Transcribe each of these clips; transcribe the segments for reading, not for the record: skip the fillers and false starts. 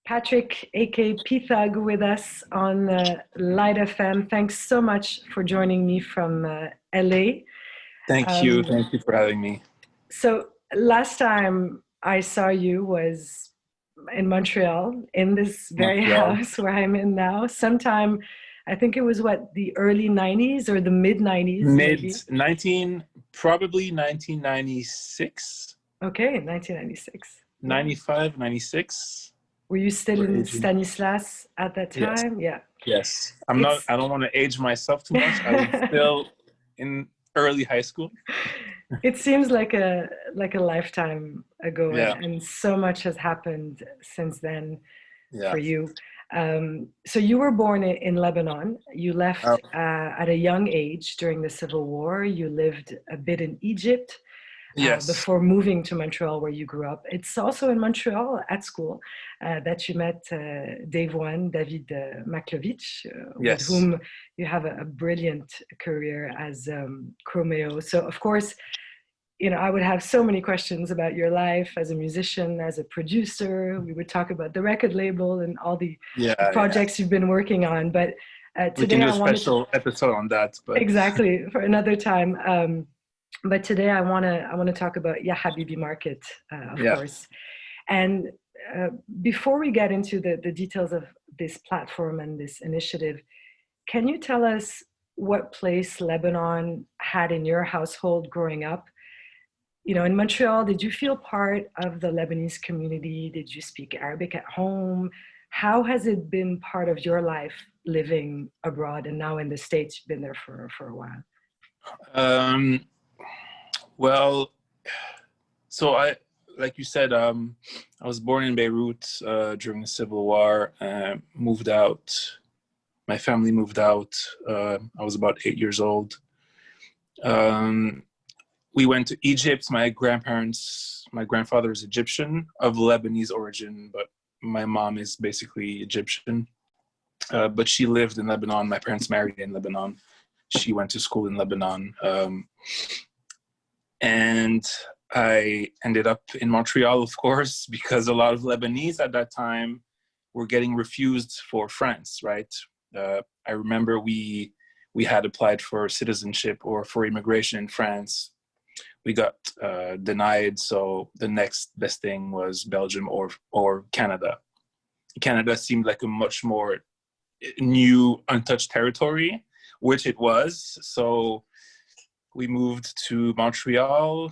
Patrick, aka P-Thugg, with us on Leyla FM. Thanks so much for joining me from LA. Thank you. Thank you for having me. So last time I saw you was in Montreal, in this very house where I'm in now. Sometime, I think it was the early 90s or the mid 90s? Probably 1996. Okay, 1996. 95, 96. Were you still in Stanislas at that time? Yes. Yeah. Yes. I don't want to age myself too much. I was still in early high school. It seems like a lifetime ago, yeah. and so much has happened since then for you. So you were born in Lebanon. You left at a young age during the Civil War. You lived a bit in Egypt. Before moving to Montreal, where you grew up. It's also in Montreal at school that you met David Maklovich, with whom you have a brilliant career as Chromeo. So, of course, I would have so many questions about your life as a musician, as a producer. We would talk about the record label and all the projects you've been working on. But today we can do a special episode on that. But. Exactly, for another time. But today I want to talk about Ya Habibi Market, of course. And before we get into the details of this platform and this initiative, can you tell us what place Lebanon had in your household growing up? In Montreal, did you feel part of the Lebanese community? Did you speak Arabic at home? How has it been part of your life living abroad and now in the States? You've been there for a while. Well, so like you said, I was born in Beirut during the Civil War, moved out. My family moved out. I was about 8 years old. We went to Egypt. My grandfather is Egyptian, of Lebanese origin, but my mom is basically Egyptian. But she lived in Lebanon. My parents married in Lebanon. She went to school in Lebanon. And I ended up in Montreal, of course, because a lot of Lebanese at that time were getting refused for France, right? I remember we had applied for citizenship or for immigration in France. We got denied, so the next best thing was Belgium or Canada. Canada seemed like a much more new, untouched territory, which it was. So we moved to Montreal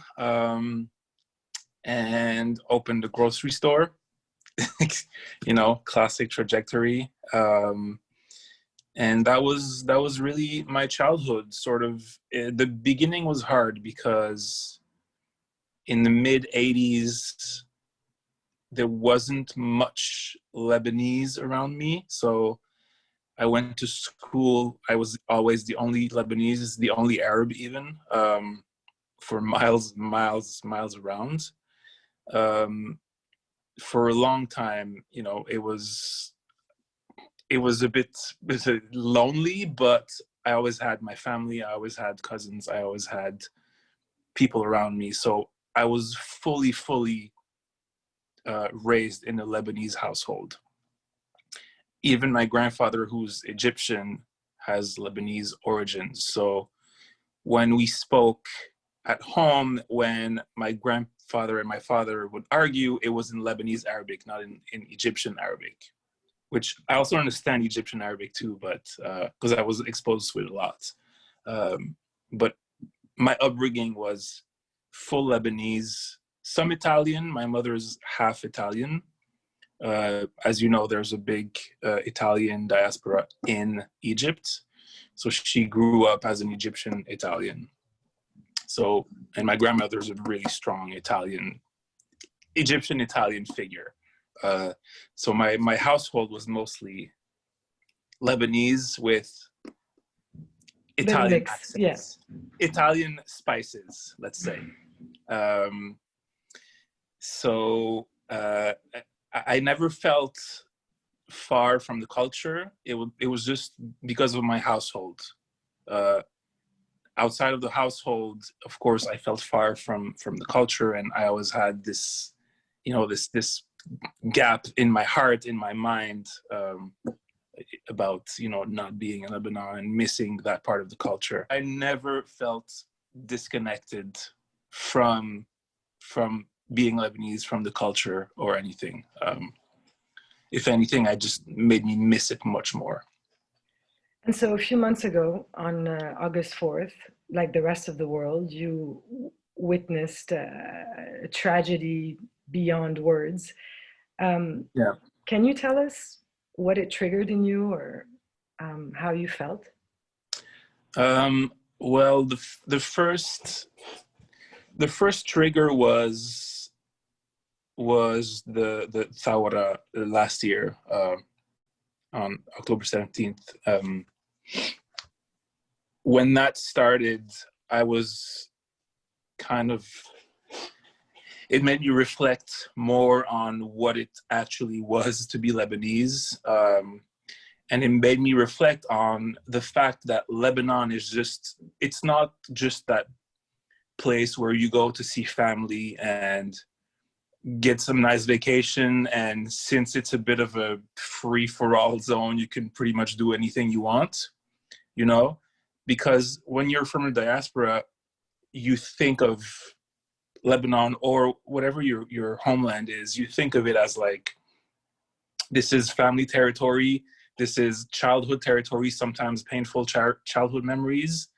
and opened a grocery store, classic trajectory. And that was really my childhood. Sort of, the beginning was hard because in the mid 80s, there wasn't much Lebanese around me. So I went to school. I was always the only Lebanese, the only Arab even, for miles around. For a long time, it was a bit lonely, but I always had my family. I always had cousins. I always had people around me. So I was fully raised in a Lebanese household. Even my grandfather, who's Egyptian, has Lebanese origins. So when we spoke at home, when my grandfather and my father would argue, it was in Lebanese Arabic, not in Egyptian Arabic, which I also understand Egyptian Arabic too, but because I was exposed to it a lot. But my upbringing was full Lebanese, some Italian. My mother is half Italian. As you know, there's a big Italian diaspora in Egypt. So she grew up as an Egyptian Italian. So, and my grandmother's a really strong Egyptian Italian figure. So my household was mostly Lebanese with Italian accents, Italian spices, let's say. So I never felt far from the culture. It was just because of my household. Outside of the household, of course, I felt far from the culture, and I always had this, this gap in my heart, in my mind, about, you know, not being in Lebanon and missing that part of the culture. I never felt disconnected from being Lebanese, from the culture or anything. If anything, I just made me miss it much more. And so a few months ago, on August 4th, like the rest of the world, you witnessed a tragedy beyond words. Yeah. Can you tell us what it triggered in you, or how you felt? Well, the first trigger was the Thawra last year, on October 17th. When that started, I was kind of, it made me reflect more on what it actually was to be Lebanese. And it made me reflect on the fact that Lebanon is just, it's not just that place where you go to see family and get some nice vacation, and since it's a bit of a free-for-all zone, you can pretty much do anything you want, you know? Because when you're from a diaspora, you think of Lebanon, or whatever your homeland is, you think of it as like, this is family territory, this is childhood territory, sometimes painful childhood memories.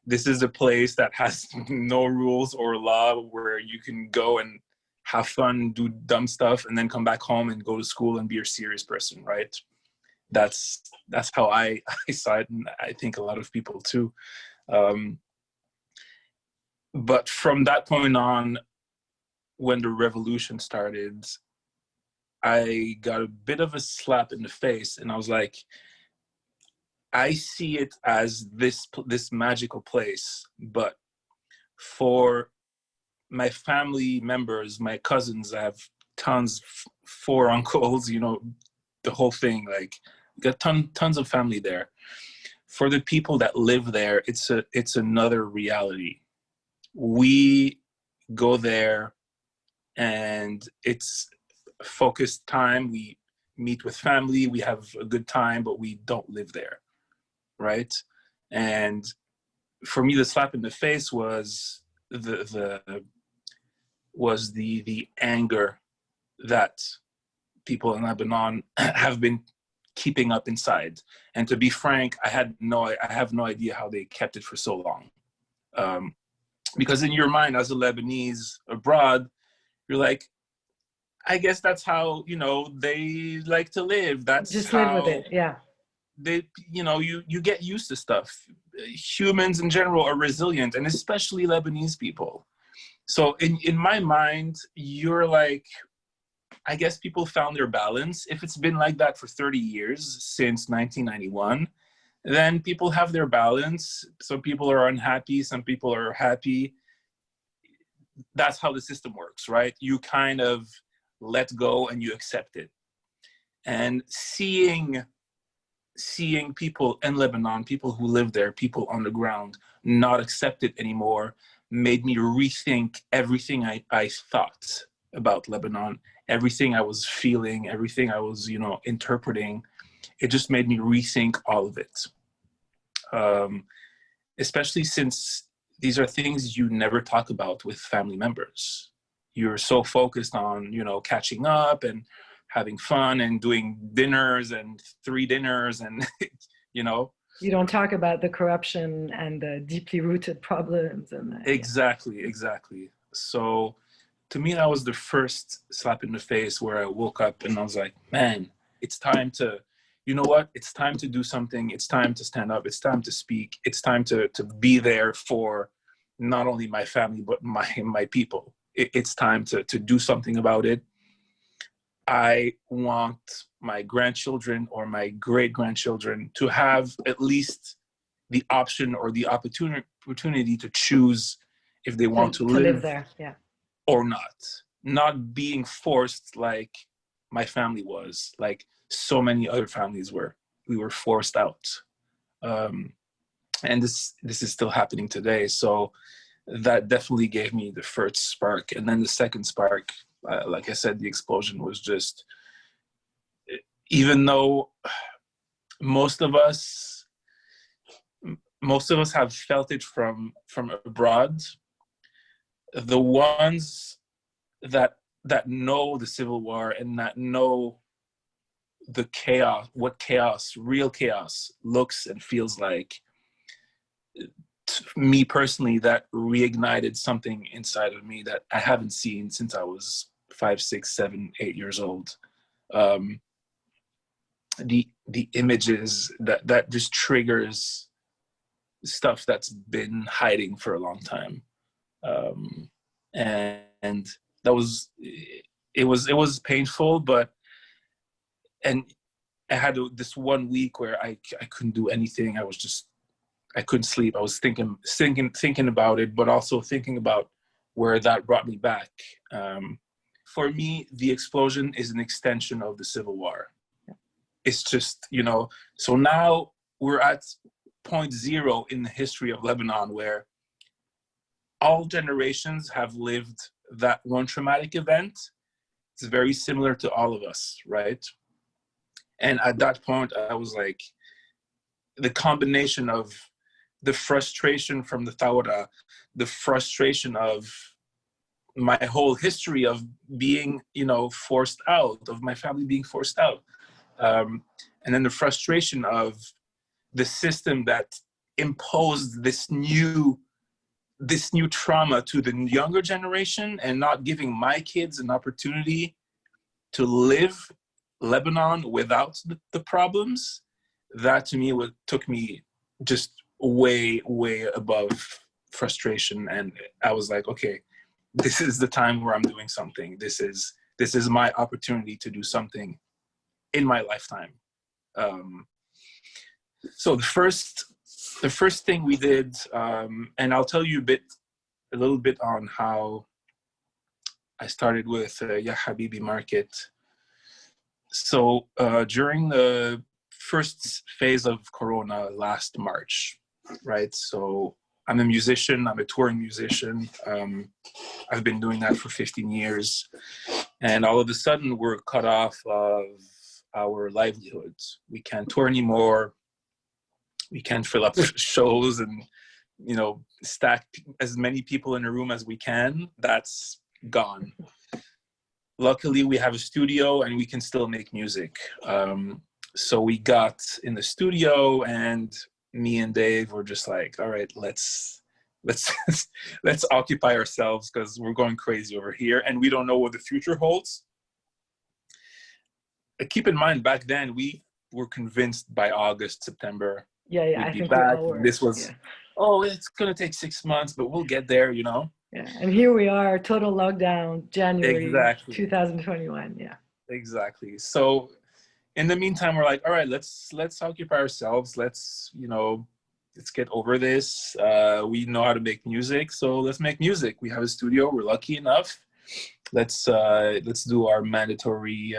This is a place that has no rules or law, where you can go and have fun, do dumb stuff, and then come back home and go to school and be a serious person, right? That's how I saw it, and I think a lot of people too. But from that point on, when the revolution started, I got a bit of a slap in the face, and I was like, I see it as this magical place, but for my family members, my cousins, I have tons, 4 uncles, you know, the whole thing, like, got tons of family there. For the people that live there, it's another reality. We go there and it's focused time. We meet with family, we have a good time, but we don't live there, right? And for me, the slap in the face was the anger that people in Lebanon have been keeping up inside. And to be frank, I have no idea how they kept it for so long. Because in your mind, as a Lebanese abroad, you're like, I guess that's how, you know, they like to live. That's just how live with it. Yeah. They, you know, you get used to stuff. Humans in general are resilient, and especially Lebanese people. So in my mind, you're like, I guess people found their balance. If it's been like that for 30 years, since 1991, then people have their balance. Some people are unhappy, some people are happy. That's how the system works, right? You kind of let go and you accept it. And seeing people in Lebanon, people who live there, people on the ground, not accept it anymore, made me rethink everything I thought about Lebanon, everything I was feeling, everything I was, you know, interpreting. It just made me rethink all of it. Especially since these are things you never talk about with family members. You're so focused on, you know, catching up and having fun and doing dinners and 3 dinners and, you know. You don't talk about the corruption and the deeply rooted problems. And Exactly. So to me, that was the first slap in the face, where I woke up and I was like, man, it's time to, you know what? It's time to do something. It's time to stand up. It's time to speak. It's time to be there for not only my family, but my people. It's time to do something about it. I want my grandchildren or my great-grandchildren to have at least the option or the opportunity to choose if they want to live there, yeah, or not being forced like my family was, like so many other families were. We were forced out. And this is still happening today. So that definitely gave me the first spark. And then the second spark Like I said, the explosion was just, even though most of us have felt it from abroad, the ones that know the Civil War and that know the chaos, what chaos, real chaos looks and feels like, me personally, that reignited something inside of me that I haven't seen since I was 5, 6, 7, 8 years old. The images that just triggers stuff that's been hiding for a long time, and that was, it was painful, but, and I had this 1 week where I couldn't do anything. I couldn't sleep. I was thinking about it, but also thinking about where that brought me back. For me, the explosion is an extension of the Civil War. It's just, so now we're at point zero in the history of Lebanon, where all generations have lived that one traumatic event. It's very similar to all of us, right? And at that point, I was like, the combination of the frustration from the Thawra, the frustration of my whole history of being, forced out, of my family being forced out. And then the frustration of the system that imposed this new trauma to the younger generation and not giving my kids an opportunity to live Lebanon without the problems. That to me took me just way above frustration, and I was like, okay, this is the time where I'm doing something. This is my opportunity to do something in my lifetime. So the first thing we did, and I'll tell you a little bit on how I started with Ya Habibi Market. So during the first phase of Corona last March, right? So I'm a musician, I'm a touring musician. I've been doing that for 15 years. And all of a sudden we're cut off of our livelihoods. We can't tour anymore. We can't fill up shows and, stack as many people in a room as we can. That's gone. Luckily, we have a studio and we can still make music. So we got in the studio, and me and Dave were just like, all right, let's occupy ourselves, because we're going crazy over here and we don't know what the future holds. Keep in mind, back then we were convinced by August, September, I we'd be think back. we all were. This was, it's gonna take 6 months, but we'll get there, Yeah, and here we are, total lockdown, January Exactly. 2021. Yeah. Exactly. So in the meantime, we're like, all right, let's occupy ourselves. Let's get over this. We know how to make music, so let's make music. We have a studio. We're lucky enough. Let's do our mandatory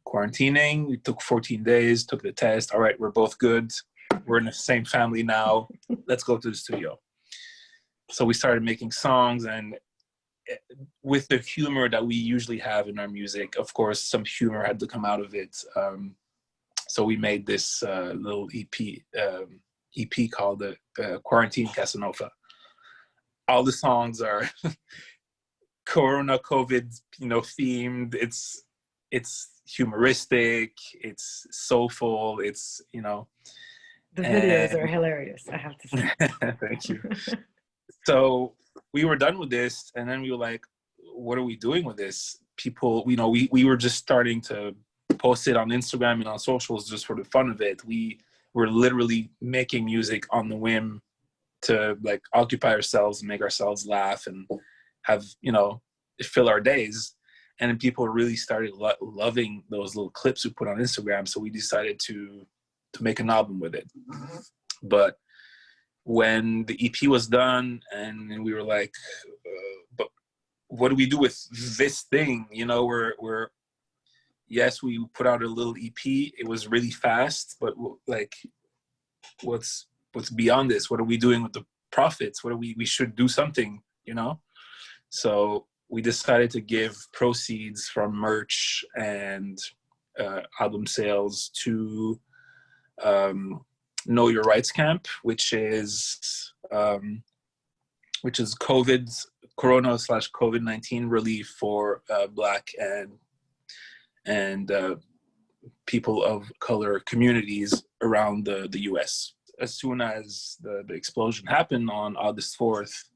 quarantining. We took 14 days, took the test. All right, we're both good. We're in the same family now. Let's go to the studio. So we started making songs, and with the humor that we usually have in our music, of course, some humor had to come out of it. So we made this little EP called the Quarantine Casanova. All the songs are Corona, COVID, themed. It's humoristic. It's soulful. It's The videos are hilarious, I have to say. Thank you. So we were done with this, and then we were like, what are we doing with this? People, we were just starting to post it on Instagram and on socials just for the fun of it. We were literally making music on the whim to occupy ourselves and make ourselves laugh and have, fill our days. And then people really started loving those little clips we put on Instagram. So we decided to make an album with it. But when the EP was done, and we were like, but what do we do with this thing? Yes, we put out a little EP. It was really fast, but what's beyond this? What are we doing with the profits? We should do something, So we decided to give proceeds from merch and album sales to Know Your Rights Camp, which is Corona/COVID-19 relief for Black and people of color communities around the US. As soon as the explosion happened on August 4th,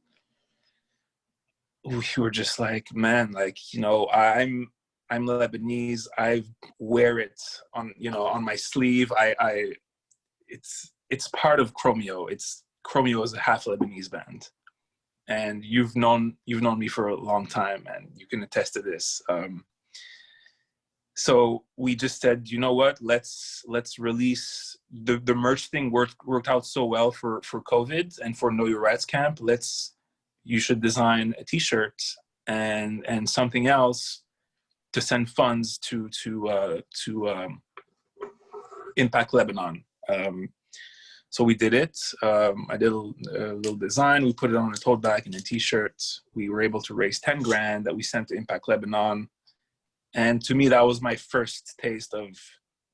we were just like, man, like, you know, I'm Lebanese. I wear it on, you know, on my sleeve. It's part of Chromeo. Chromeo is a half Lebanese band, and you've known me for a long time, and you can attest to this. So we just said, you know what? Let's release the merch thing. Worked out so well for COVID and for Know Your Rights Camp. You should design a T-shirt and something else to send funds to Impact Lebanon. So we did it. I did a little design. We put it on a tote bag and a T-shirt. We were able to raise 10 grand that we sent to Impact Lebanon. And to me, that was my first taste of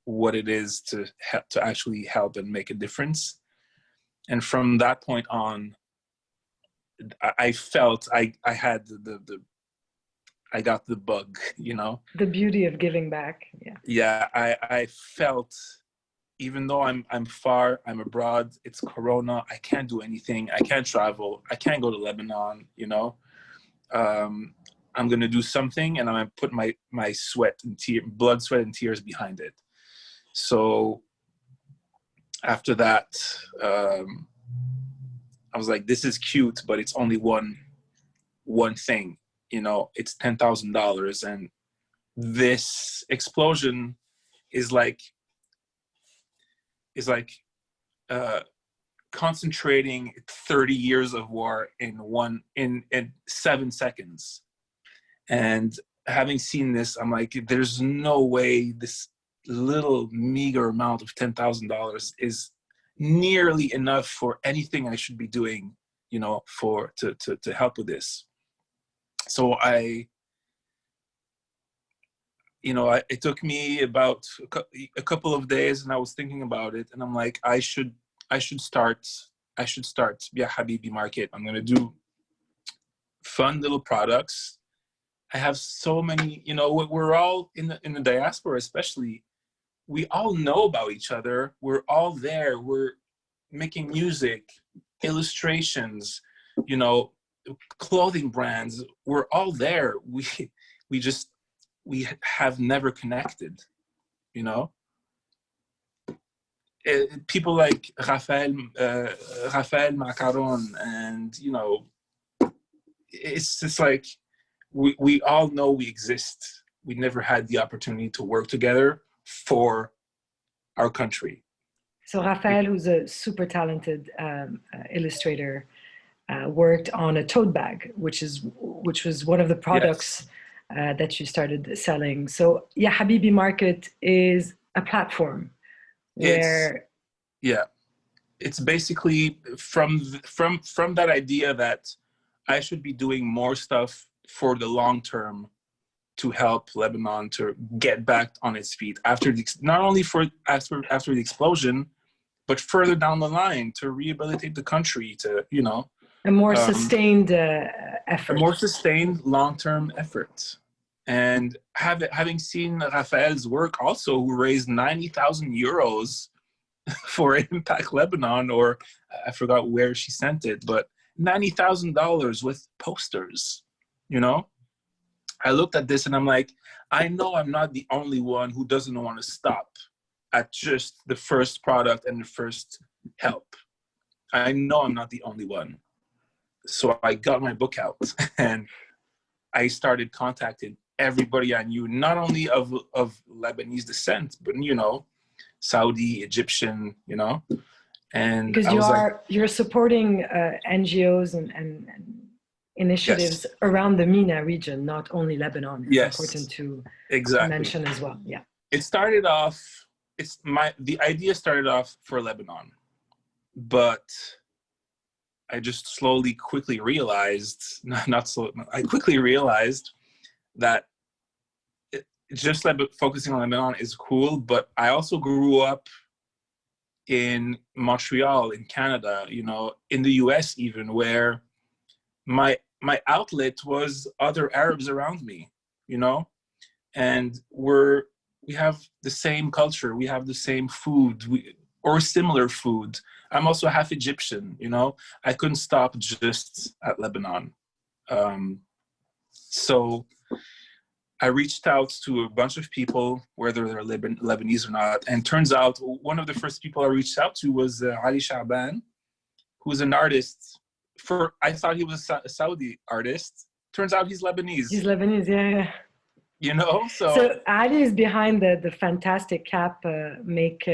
what it is to actually help and make a difference. And from that point on, I felt I had I got the bug, you know? The beauty of giving back, yeah. Yeah, I felt, even though I'm far, I'm abroad, it's Corona, I can't do anything, I can't travel, I can't go to Lebanon, you know? I'm gonna do something, and I'm gonna put my blood, sweat, and tears behind it. So after that, I was like, this is cute, but it's only one thing, you know, it's $10,000. And this explosion is like concentrating 30 years of war in 7 seconds. And having seen this, I'm like, there's no way this little meager amount of $10,000 is nearly enough for anything I should be doing, you know, to help with this. So it took me about a couple of days, and I was thinking about it, and I'm like, I should start Ya Habibi Market. I'm gonna do fun little products. I have so many, you know, we're all in the diaspora, especially, we all know about each other. We're all there. We're making music, illustrations, you know, clothing brands. We're all there. We have never connected, you know. People like Raphael Macaron, and, you know, it's just like, we all know we exist. We never had the opportunity to work together for our country. So Raphael, who's a super talented illustrator, worked on a tote bag, which was one of the products that you started selling. So Ya Habibi Market is a platform where it's basically from that idea that I should be doing more stuff for the long term to help Lebanon to get back on its feet after not only after the explosion, but further down the line, to rehabilitate the country, to, you know, a more sustained effort, a more sustained long-term effort. And having seen Raphael's work also, who raised 90,000 euros for Impact Lebanon, or I forgot where she sent it, but $90,000 with posters, you know? I looked at this and I'm like, I know I'm not the only one who doesn't want to stop at just the first product and the first help. I know I'm not the only one. So I got my book out and I started contacting everybody I knew, not only of Lebanese descent, but, you know, Saudi, Egyptian, you know. And because you're supporting NGOs and initiatives around the MENA region, not only Lebanon. It's important to mention as well. Yeah. It started off, the idea started off for Lebanon, but I just slowly, quickly realized, I quickly realized that just like focusing on Lebanon is cool, but I also grew up in Montreal, in Canada, you know, in the US even, where my outlet was other Arabs around me, you know, and we have the same culture, we have the same food, or similar food. I'm also half Egyptian, you know. I couldn't stop just at Lebanon. So I reached out to a bunch of people, whether they're Lebanese or not, and turns out one of the first people I reached out to was Ali Shaban, who's an artist. I thought he was a Saudi artist. Turns out he's Lebanese. He's Lebanese, yeah. You know, so Ali is behind the fantastic cap, make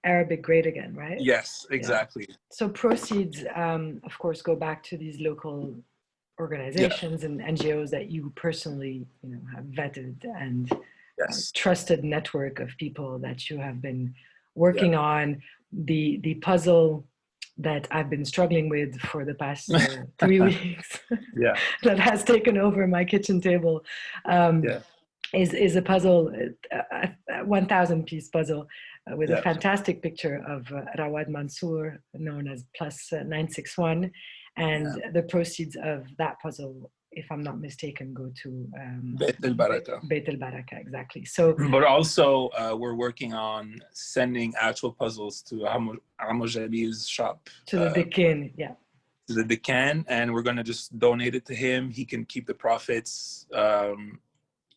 Arabic great again, right? Yes, exactly. Yeah. So proceeds, of course, go back to these local organizations and NGOs that you personally, you know, have vetted, and trusted network of people that you have been working on. The puzzle that I've been struggling with for the past 3 weeks, that has taken over my kitchen table, is a puzzle, a 1,000-piece puzzle with a fantastic picture of Rawad Mansour, known as plus 961. And the proceeds of that puzzle, if I'm not mistaken, go to Beit el-Baraka. Beit el-Baraka, exactly. So, but also we're working on sending actual puzzles to Amo Jamil's shop. To the Dekan, To the Dekan, and we're gonna just donate it to him. He can keep the profits.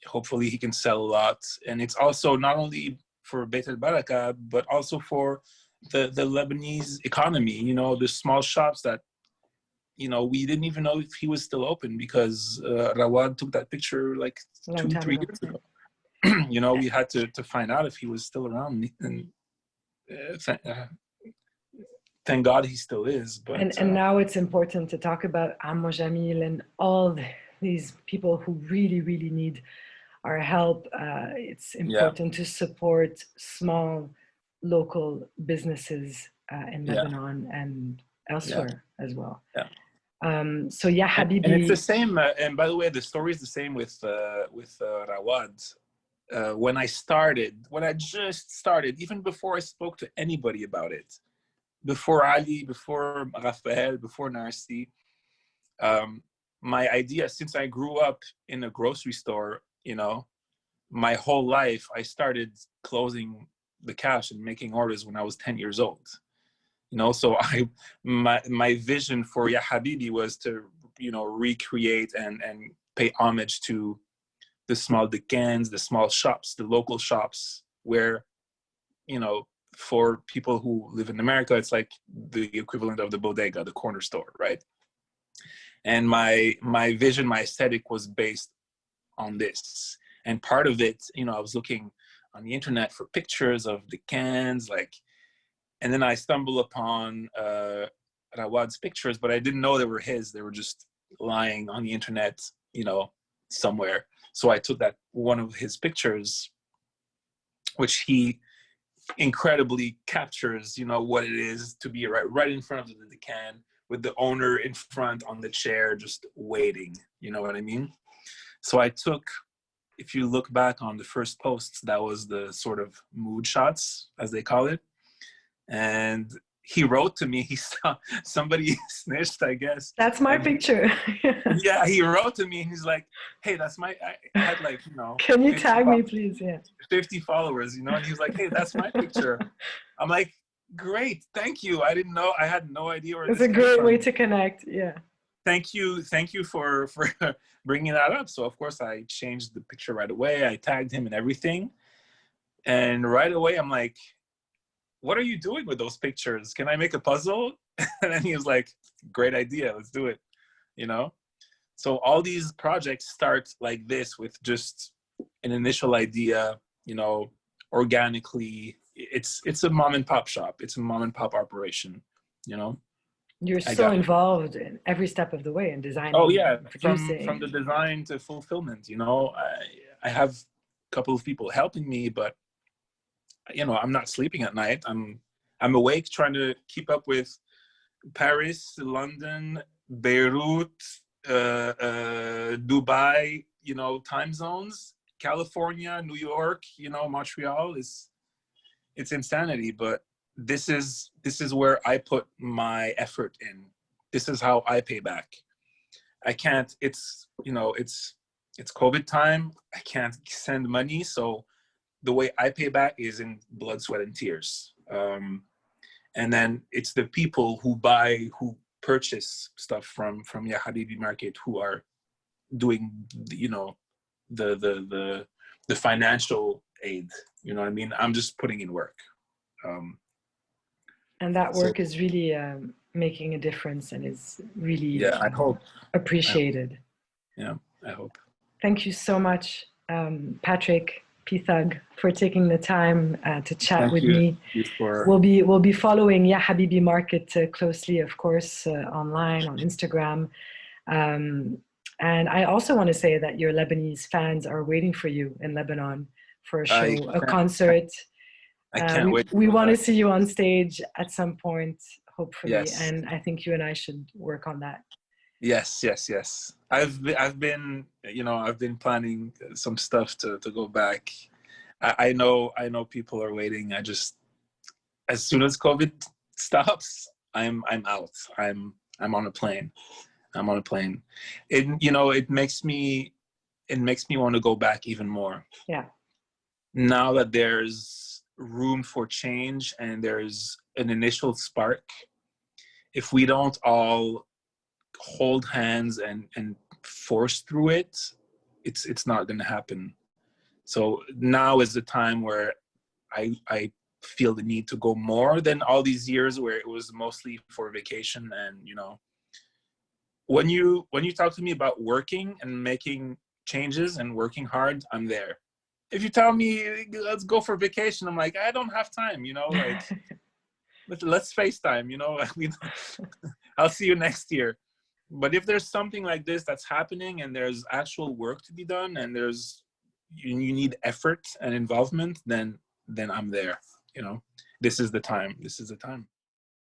Hopefully, he can sell a lot. And it's also not only for Beit el-Baraka, but also for the Lebanese economy. You know, the small shops that, you know, we didn't even know if he was still open because Rawad took that picture like 2-3 years ago. You know, we had to find out if he was still around, and thank God he still is. But and now it's important to talk about Amo Jamil and all these people who really, really need our help. It's important to support small local businesses in Lebanon and elsewhere as well. So Habibi. And it's the same. And by the way, the story is the same with Rawad. When I just started, even before I spoke to anybody about it, before Ali, before Rafael, before Narsi, my idea, since I grew up in a grocery store, you know, my whole life, I started closing the cash and making orders when I was 10 years old. You know, so my vision for Ya Habibi was to, you know, recreate and pay homage to the small Dekans, the small shops, the local shops, where, you know, for people who live in America, it's like the equivalent of the bodega, the corner store, right? And my vision, my aesthetic was based on this. And part of it, you know, I was looking on the internet for pictures of Dekans, like, and then I stumbled upon Rawad's pictures, but I didn't know they were his. They were just lying on the internet, you know, somewhere. So I took that one of his pictures, which he incredibly captures, you know, what it is to be right in front of the Decan with the owner in front on the chair, just waiting. You know what I mean? So I took, if you look back on the first posts, that was the sort of mood shots, as they call it. And he wrote to me, he saw somebody snitched, I guess. That's my picture. Yeah, he wrote to me and he's like, hey, that's I had like, you know. Can you tag me, please? Yeah. 50 followers, you know, and he was like, hey, that's my picture. I'm like, great, thank you. I didn't know, I had no idea where it's a great way to connect, yeah. Thank you for bringing that up. So of course I changed the picture right away. I tagged him and everything. And right away I'm like, what are you doing with those pictures? Can I make a puzzle? And then he was like, great idea, let's do it, you know? So all these projects start like this with just an initial idea, you know, organically. It's a mom and pop shop. It's a mom and pop operation, you know? You're so involved in every step of the way in designing. Oh yeah, from the design to fulfillment, you know? I have a couple of people helping me, but you know, I'm not sleeping at night. I'm awake trying to keep up with Paris, London, Beirut, Dubai, you know, time zones, California, New York, you know, Montreal it's insanity, but this is where I put my effort in. This is how I pay back. I can't, it's, you know, it's COVID time. I can't send money. So the way I pay back is in blood, sweat, and tears. And then it's the people who purchase stuff from Ya Habibi Market who are doing, you know, the financial aid. You know what I mean? I'm just putting in work. And that work is really making a difference and is really I hope appreciated. I hope. Thank you so much, Patrick P-Thugg, for taking the time to chat with me. We'll be following Ya Habibi Market closely, of course, online on Instagram. And I also want to say that your Lebanese fans are waiting for you in Lebanon for a show, a concert. I can't wait. We want to see you on stage at some point, hopefully. Yes. And I think you and I should work on that. Yes. I've been, you know, I've been planning some stuff to go back. I know people are waiting. As soon as COVID stops, I'm out. I'm on a plane. I'm on a plane. It makes me want to go back even more. Yeah. Now that there's room for change and there's an initial spark, if we don't all hold hands and force through it, it's not going to happen. So now is the time where I feel the need to go more than all these years where it was mostly for vacation. And you know, when you talk to me about working and making changes and working hard, I'm there. If you tell me let's go for vacation, I'm like, I don't have time, you know, like let's FaceTime, you know. I'll see you next year. But if there's something like this that's happening and there's actual work to be done and you need effort and involvement, then I'm there, you know. This is the time.